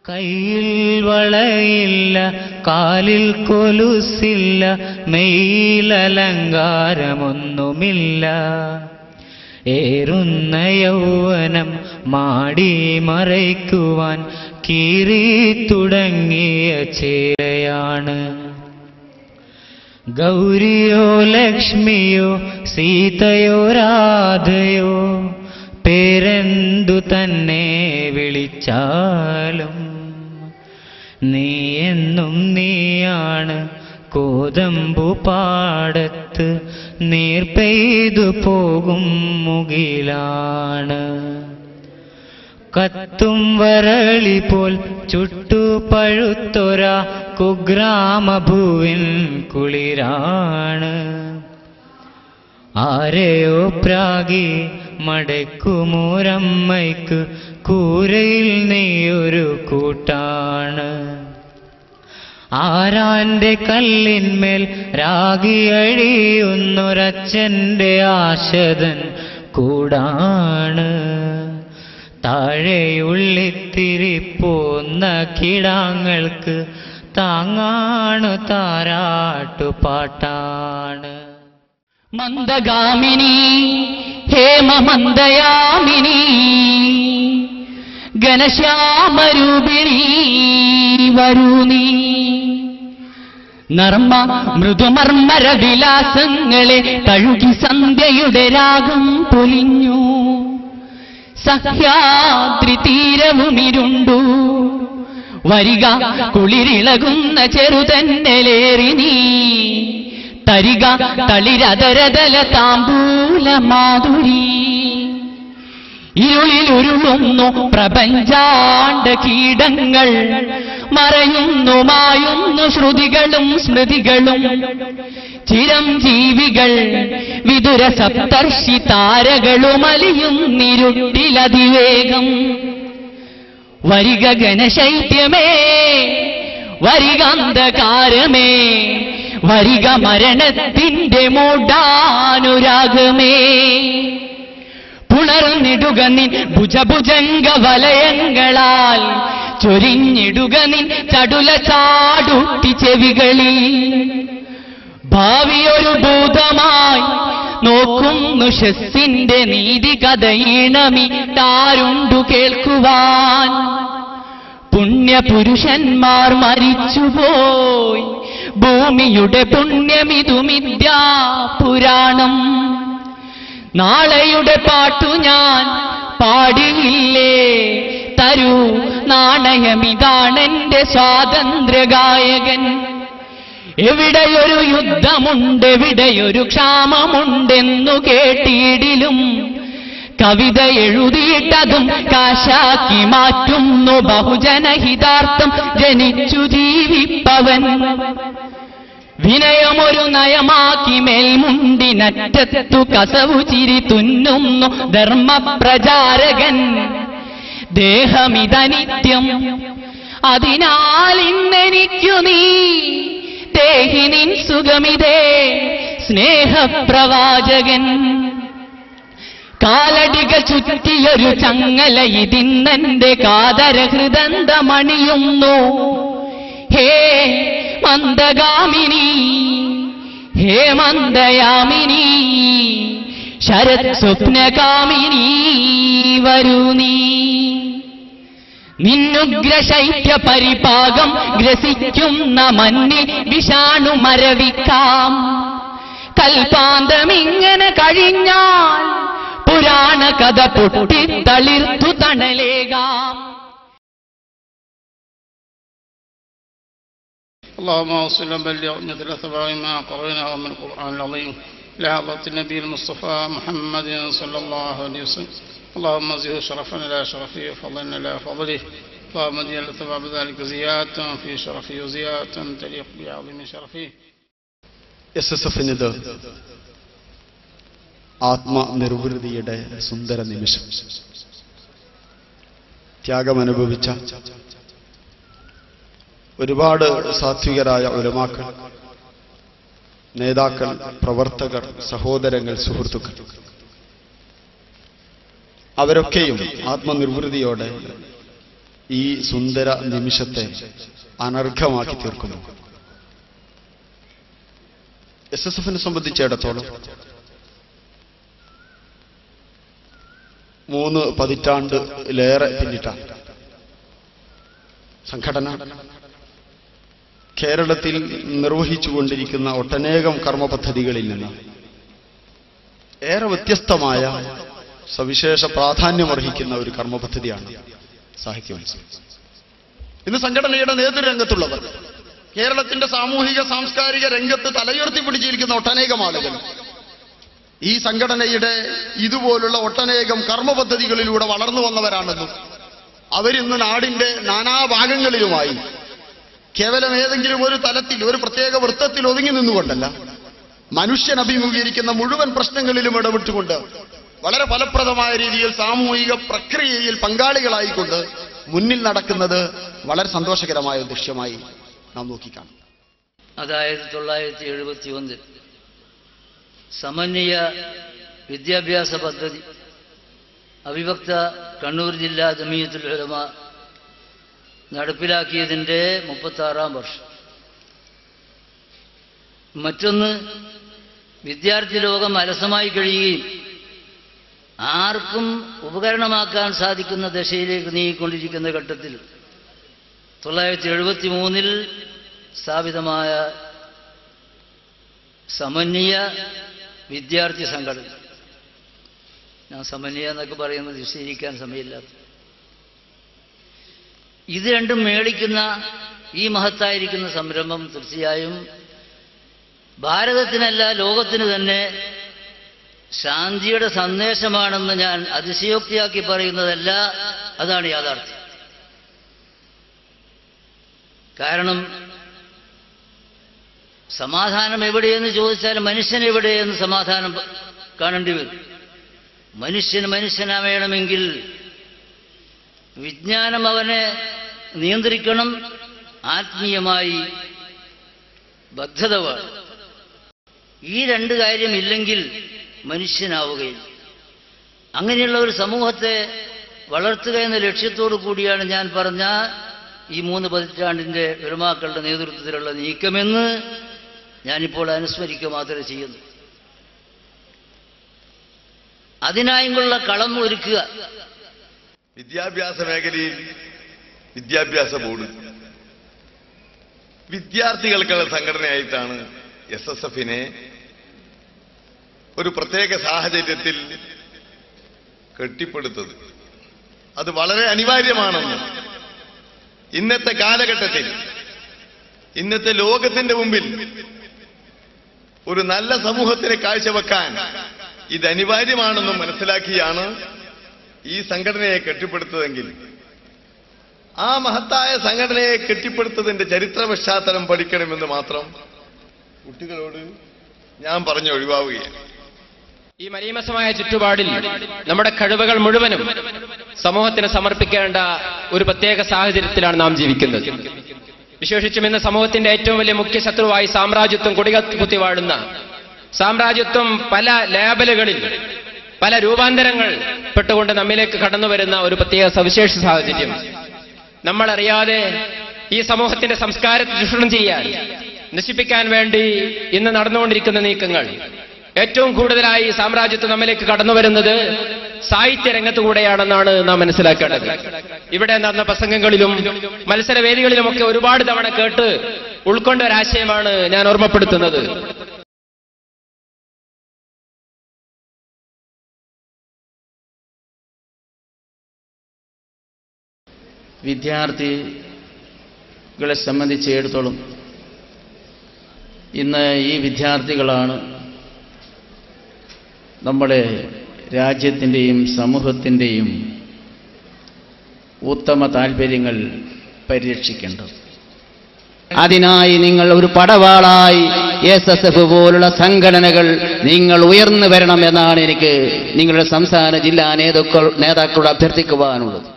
കയ്യിൽ വളയില്ല, കാലിൽ കൊലുസില്ല, മെയിലലങ്കാരമൊന്നുമില്ല. ഏറുന്ന യൗവനം മാടി മറയ്ക്കുവാൻ കീറി തുടങ്ങിയ ചേരയാണ്. ഗൗരിയോ ലക്ഷ്മിയോ സീതയോ രാധയോ പേരെന്തു തന്നെ വിളിച്ചാലും നീ എന്നും നീയാണ്. കോതമ്പു പാടത്ത് നീർ പെയ്തു പോകും മുകിലാണ്. കത്തും വരളി പോൽ ചുട്ടു പഴുത്തൊരാ കുഗ്രാമഭൂവിൻ കുളിരാണ്. ആരെയോ പ്രാഗി മടക്കുമൂരമ്മയ്ക്ക് കൂരയിൽ നീയൊരു കൂട്ടാണ്. ആരാന്റെ കല്ലിന്മേൽ രാഗിയഴിയുന്നൊരച്ഛന്റെ ആശതൻ കൂടാണ്. താഴെയുള്ളിത്തിരിപ്പോന്ന കിടാങ്ങൾക്ക് താങ്ങാണു താരാട്ടുപാട്ടാണ്. മന്ദഗാമിനി ഹേമമന്ദയാമിനി ഘനശ്യാമരൂപിണി വരൂ നീ. നർമ്മ മൃദുമർമ്മര വിലാസങ്ങളെ തഴുകി സന്ധ്യയുടെ രാഗം പൊലിഞ്ഞു. സഹ്യാദ്രി തീരവുമിരുണ്ടു വരിക കുളിരിളകുന്ന ചെറുതന്നലേറി നീ. തരിക തളിരതരതല താമ്പൂല മാധുരി. ഇരുളിലുരുളുന്നു പ്രപഞ്ചാണ്ട കീടങ്ങൾ, മറയുന്നു മായുന്നു ശ്രുതികളും സ്മൃതികളും. ചിരംജീവികൾ വിദുര സപ്തർഷി താരകളുമലിയുന്നിരുട്ടിലതിവേഗം. വരിക ഘനശൈത്യമേ, വരിക അന്ധകാരമേ, വരിക മരണത്തിന്റെ മൂഢാനുരാഗമേ. പുണർന്നിടുക നിൻ ഭുജഭുജംഗ വലയങ്ങളാൽ, ചൊരിഞ്ഞിടുക നിൻ ചടുല ചാടുട്ടി ചെവികളിൽ. ഭാവിയൊരു ഭൂതമായി നോക്കുന്നു ശസ്സിന്റെ നീതി കഥയിണമിട്ടാരുണ്ടു കേൾക്കുവാൻ. പുണ്യപുരുഷന്മാർ മരിച്ചുപോയി, ഭൂമിയുടെ പുണ്യമിതു മിഥ്യാ പുരാണം. നാളെയുടെ പാട്ടു ഞാൻ പാടിയില്ലേ, തരൂ നാണയമിതാണെന്റെ സ്വാതന്ത്ര്യ ഗായകൻ. എവിടെയൊരു യുദ്ധമുണ്ട്, എവിടെയൊരു ക്ഷാമമുണ്ടെന്നു കേട്ടിടിലും കവിത എഴുതിയിട്ടതും കാശാക്കി മാറ്റുന്നു ബഹുജനഹിതാർത്ഥം ജനിച്ചു ജീവിപ്പവൻ. വിനയമൊരു നയമാക്കി മേൽമുണ്ടിനറ്റത്തു കസവു ചിരി തുന്നുന്നു ധർമ്മപ്രചാരകൻ. ദേഹമിതനിത്യം, അതിനാൽ ഇന്നെനിക്കു നീ ദേഹിനിൻ സുഖമിതേ സ്നേഹപ്രവാചകൻ. കാലടികൾ ചുറ്റിയൊരു ചങ്ങല ഇതിന്നെന്റെ കാതര ഹൃദന്തമണിയുന്നു. ഹേ മന്ദഗാമിനി, ഹേ മന്ദയാമിനി, ശരത് സ്വപ്നകാമിനി വരൂ നീ. നിന്നുഗ്രശൈത്യ പരിപാകം ഗ്രസിക്കുന്ന മഞ്ഞിൽ വിഷാണു മരവിക്കാം. കൽപ്പാന്തമിങ്ങനെ കഴിഞ്ഞാൽ പുരാണ കഥ പൊട്ടിത്തളിർത്തു തണലേകാം. اللهم صل وبلغ مثل ثواب ما قرأناه من القرآن العظيم إلى حضرة النبي المصطفى محمد صلى الله عليه وسلم. اللهم زده شرفا إلى شرفه وفضلا إلى فضله. اللهم اجعل ثواب ذلك زيادة في شرفه وزيادة تليق بعظيم شرفه. SSFിനിത് ആത്മനിർവൃതിയുടെ സുന്ദര നിമിഷം. ത്യാഗമനുഭവിച്ച ഒരുപാട് സാത്വികരായ ഉലമാക്കൾ, നേതാക്കൾ, പ്രവർത്തകർ, സഹോദരങ്ങൾ, സുഹൃത്തുക്കൾ, അവരൊക്കെയും ആത്മനിർവൃതിയോടെ ഈ സുന്ദര നിമിഷത്തെ അനർഘമാക്കി തീർക്കുന്നു. SSFനെ സംബന്ധിച്ചിടത്തോളം 3 പതിറ്റാണ്ടിലേറെ പിന്നിട്ട സംഘടന കേരളത്തിൽ നിർവഹിച്ചുകൊണ്ടിരിക്കുന്ന ഒട്ടനേകം കർമ്മപദ്ധതികളിൽ നിന്ന് ഏറെ വ്യത്യസ്തമായ സവിശേഷ പ്രാധാന്യമർഹിക്കുന്ന ഒരു കർമ്മപദ്ധതിയാണ് സാഹിത്യോത്സവം. ഇന്ന് സംഘടനയുടെ നേതൃരംഗത്തുള്ളവർ, കേരളത്തിന്റെ സാമൂഹിക സാംസ്കാരിക രംഗത്ത് തലയുയർത്തി പിടിച്ചിരിക്കുന്ന ഒട്ടനേകം ആളുകൾ ഈ സംഘടനയുടെ ഇതുപോലുള്ള ഒട്ടനേകം കർമ്മപദ്ധതികളിലൂടെ വളർന്നു വന്നവരാണെന്നും അവരിന്ന് നാടിന്റെ നാനാഭാഗങ്ങളിലുമായി കേവലം ഏതെങ്കിലും ഒരു തലത്തിൽ, ഒരു പ്രത്യേക വൃത്തത്തിൽ ഒതുങ്ങി നിന്നുകൊണ്ടല്ല, മനുഷ്യൻ അഭിമുഖീകരിക്കുന്ന മുഴുവൻ പ്രശ്നങ്ങളിലും ഇടപെട്ടുകൊണ്ട് വളരെ ഫലപ്രദമായ രീതിയിൽ സാമൂഹിക പ്രക്രിയയിൽ പങ്കാളികളായിക്കൊണ്ട് മുന്നിൽ നടക്കുന്നത് വളരെ സന്തോഷകരമായ ഒരു ദൃശ്യമായി നാം നോക്കിക്കാണും. അതായത് 1971 സമന്വയ വിദ്യാഭ്യാസ പദ്ധതി അവിഭക്ത കണ്ണൂർ ജില്ലാ ജമിയത്തുൽ ഉലമ നടപ്പിലാക്കിയതിൻ്റെ 36ാം വർഷം. മറ്റൊന്ന്, വിദ്യാർത്ഥി ലോകം അലസമായി കഴിയുകയും ആർക്കും ഉപകരണമാക്കാൻ സാധിക്കുന്ന ദശയിലേക്ക് നീങ്ങിക്കൊണ്ടിരിക്കുന്ന ഘട്ടത്തിൽ 1973 സ്ഥാപിതമായ സമന്വയ വിദ്യാർത്ഥി സംഘടന. ഞാൻ സമന്വയ എന്നൊക്കെ പറയുന്നത് വിശദീകരിക്കാൻ സമയമില്ലാത്ത, ഇത് രണ്ടും മേളിക്കുന്ന ഈ മഹത്തായിരിക്കുന്ന സംരംഭം തീർച്ചയായും ഭാരതത്തിനല്ല ലോകത്തിന് തന്നെ ശാന്തിയുടെ സന്ദേശമാണെന്ന് ഞാൻ അതിശയോക്തിയാക്കി പറയുന്നതല്ല, അതാണ് യാഥാർത്ഥ്യം. കാരണം സമാധാനം എവിടെയെന്ന് ചോദിച്ചാൽ മനുഷ്യൻ എവിടെയെന്ന് സമാധാനം കാണേണ്ടി വരും. മനുഷ്യനാവേണമെങ്കിൽ വിജ്ഞാനം അവനെ നിയന്ത്രിക്കണം, ആത്മീയമായി ബദ്ധത വേണം. ഈ രണ്ട് കാര്യമില്ലെങ്കിൽ മനുഷ്യനാവുകയില്ല. അങ്ങനെയുള്ള ഒരു സമൂഹത്തെ വളർത്തുക എന്ന ലക്ഷ്യത്തോടു കൂടിയാണ് ഞാൻ പറഞ്ഞ ഈ 3 പതിറ്റാണ്ടിൻ്റെ ഉലമാക്കളുടെ നേതൃത്വത്തിലുള്ള നീക്കമെന്ന് ഞാനിപ്പോൾ അനുസ്മരിക്കുക മാത്രമേ ചെയ്യുന്നു. അതിനായുള്ള കളം ഒരുക്കുക. വിദ്യാഭ്യാസ മേഖലയിൽ വിദ്യാഭ്യാസ ബോർഡ് വിദ്യാർത്ഥികൾക്കുള്ള സംഘടനയായിട്ടാണ് SSFനെ ഒരു പ്രത്യേക സാഹചര്യത്തിൽ കെട്ടിപ്പടുത്തത്. അത് വളരെ അനിവാര്യമാണെന്ന് ഇന്നത്തെ കാലഘട്ടത്തിൽ, ഇന്നത്തെ ലോകത്തിന്റെ മുമ്പിൽ ഒരു നല്ല സമൂഹത്തിനെ കാഴ്ചവെക്കാൻ ഇത് അനിവാര്യമാണെന്നും മനസ്സിലാക്കിയാണ് ഈ സംഘടനയെ കെട്ടിപ്പടുത്തതെങ്കിൽ ആ മഹത്തായ സംഘടനയെ കെട്ടിപ്പടുത്തതിന്റെ ചരിത്ര പശ്ചാത്തലം പഠിക്കണമെന്ന് മാത്രം കുട്ടികളോട് ഞാൻ പറഞ്ഞു ഒഴിവാവുകയാണ്. ഈ മലീമസമായ ചുറ്റുപാടിൽ നമ്മുടെ കഴിവുകൾ മുഴുവനും സമൂഹത്തിന് സമർപ്പിക്കേണ്ട ഒരു പ്രത്യേക സാഹചര്യത്തിലാണ് നാം ജീവിക്കുന്നത്. വിശേഷിച്ചും ഇന്ന് സമൂഹത്തിന്റെ ഏറ്റവും വലിയ മുഖ്യ ശത്രുവായി സാമ്രാജ്യത്വം കുടികുത്തി വാഴുന്ന സാമ്രാജ്യത്വം പല ലേബലുകളിൽ, പല രൂപാന്തരങ്ങൾ പെട്ടുകൊണ്ട് നമ്മിലേക്ക് കടന്നു വരുന്ന ഒരു പ്രത്യേക സവിശേഷ സാഹചര്യം. നമ്മളറിയാതെ ഈ സമൂഹത്തിന്റെ സംസ്കാരത്തെ ചൂഷണം ചെയ്യാൻ, നശിപ്പിക്കാൻ വേണ്ടി ഇന്ന് നടന്നുകൊണ്ടിരിക്കുന്ന നീക്കങ്ങൾ ഏറ്റവും കൂടുതലായി സാമ്രാജ്യത്വം നമ്മിലേക്ക് കടന്നു വരുന്നത് സാഹിത്യ രംഗത്തുകൂടെയാണെന്നാണ് നാം മനസ്സിലാക്കേണ്ടത്. ഇവിടെ നടന്ന പ്രസംഗങ്ങളിലും മത്സരവേദികളിലുമൊക്കെ ഒരുപാട് തവണ കേട്ട് ഉൾക്കൊണ്ട ഒരാശയമാണ് ഞാൻ ഓർമ്മപ്പെടുത്തുന്നത്. വിദ്യാർത്ഥികളെ സംബന്ധിച്ചിടത്തോളം ഇന്ന് ഈ വിദ്യാർത്ഥികളാണ് നമ്മുടെ രാജ്യത്തിൻ്റെയും സമൂഹത്തിൻ്റെയും ഉത്തമ താല്പര്യങ്ങൾ പരിരക്ഷിക്കേണ്ടത്. അതിനായി നിങ്ങൾ ഒരു പടവാളായി SSF പോലുള്ള സംഘടനകൾ നിങ്ങൾ ഉയർന്നു വരണമെന്നാണ് എനിക്ക് നിങ്ങളുടെ സംസ്ഥാന ജില്ലാ നേതാക്കളോട് അഭ്യർത്ഥിക്കുവാനുള്ളത്.